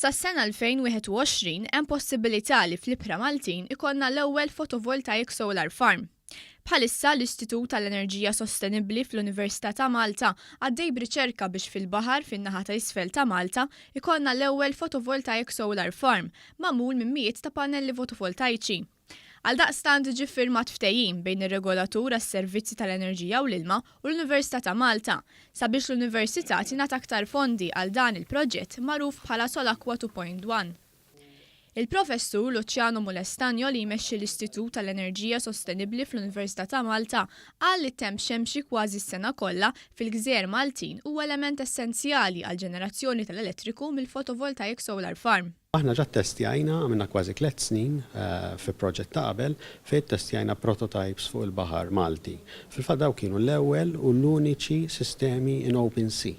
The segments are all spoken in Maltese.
Sas-sena 2021 hemm possibilità li fl-ibħra Maltin ikollna l-ewwel photovoltaic solar farm. Bħalissa l-Istitut tal-Enerġija Sostenibbli fl-Università ta' Malta għaddej b'riċerka biex fil-baħar fin-naħa ta' isfel ta' Malta ikollna l-ewwel photovoltaic solar farm magħmul minn miet ta' pannelli fotovoltaiċi. Għal daqstant ġie ffirmat ftehim bejn ir-regolatur għas-servizzi tal-enerġija u l-ilma u l-Università ta' Malta sabiex l-Università tingħata aktar fondi għal dan il-proġett magħruf bħala Sol-Acqua 2.1. Il-professur Luciano Molestanjo li jmexxi l-Istitut tal-Enerġija Sostenibbli fl-Università ta' Malta qal li temp xemxi kważi s-sena kollha fil-Gżejjer Maltin huwa element essenzjali għal ġenerazzjoni tal-elettriku mill-photovoltaic solar farm. Aħna ġa testjajna għamilna kważi 3 snin fi proġett ta' qabel fejn testjajna prototypes fuq il-baħar Malti. Fil-fatt daw kienu l-ewwel u l-uniċi sistemi in open sea.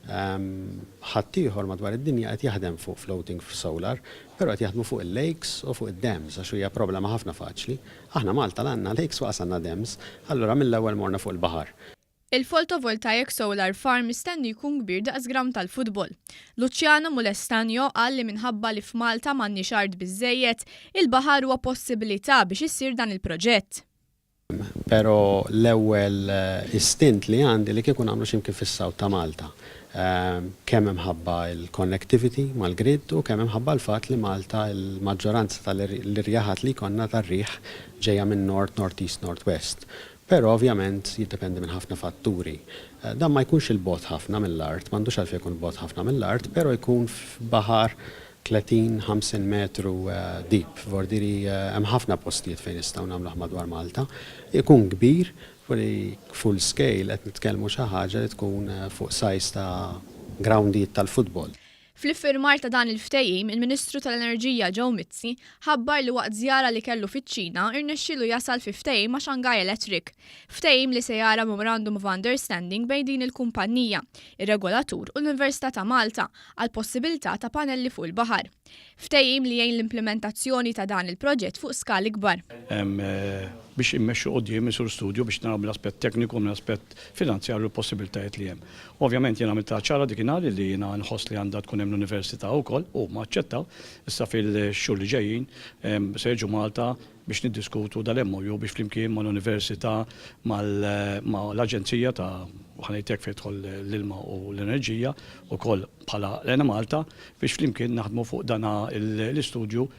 Ħaddieħor madwar id-dinja qed jaħdem fuq floating solar, però qed jaħdmu fuq il-lakes u fuq id-dams għax hija problema ħafna faċli. Aħna Malta għandna lakes u għandna dams, allura mill-ewwel morna fuq il-baħar. Il-photovoltaic solar farm mistenni jkun kbir daqs ground tal-football. Luciano Molestanjo qal li minħabba li f'Malta m'għandniex art biżżejjed, il-baħar huwa possibilità biex issir dan il-proġett. Però l-ewwel istint li għandi li kieku nagħmlu x'imkien fis-sawt ta' Malta. Kemm imħabba l-connectivity mal-grid u kemm imħabba l-fatt li Malta il-maġġoranza tal-irjaħat li konna tar-riħ ġejja minn nord, nord-east, nord-west. Però ovvjament jiddependi minn ħafna fatturi. Dan ma jkunx il-bot ħafna mill-art, m'għandux għalfejn jkun bot ħafna mill-art, però jkun f'baħar 30-50 metru deep. Vordiri hemm ħafna postijiet fejn nistgħu nagħmluh madwar Malta. Ikun kbir, full scale qed nitkellmu xi ħaġa li tkun fuq size ta' grounds tal-football. Fl-iffirmar ta' dan il-ftehim, il-Ministru tal-Enerġija Joe Mizzi ħabbar li waqt żjara li kellu fiċ-Ċina irnexxielu jasal fi ftehim ma' Shanghai Electric. Ftehim li se jara Memorandum of Understanding bejn din il-kumpanija, ir-regolatur u l-Università ta' Malta għal possibilità ta' pannelli fuq il-baħar. Ftehim li jgħin l-implementazzjoni ta' dan il-proġett fuq skali kbar. Biex immexxu qudiem isur studju biex naraw mill-aspett tekniku u mill-aspett finanzjarju l-possibilitajiet li hemm. Ovvjament jiena għamilt ċara dikinhar li jiena nħoss li għandha tkun hemm l-Università wkoll u ma aċċettaw issa fil-xhur li ġejjin se jiġu Malta biex niddiskutu dal-MOU biex flimkien mal-Università mal-Aġenzija ta' ħanejtek fejn l-ilma u l-enerġija wkoll bħala Lejn Malta biex flimkien naħdmu fuq dana l-istudju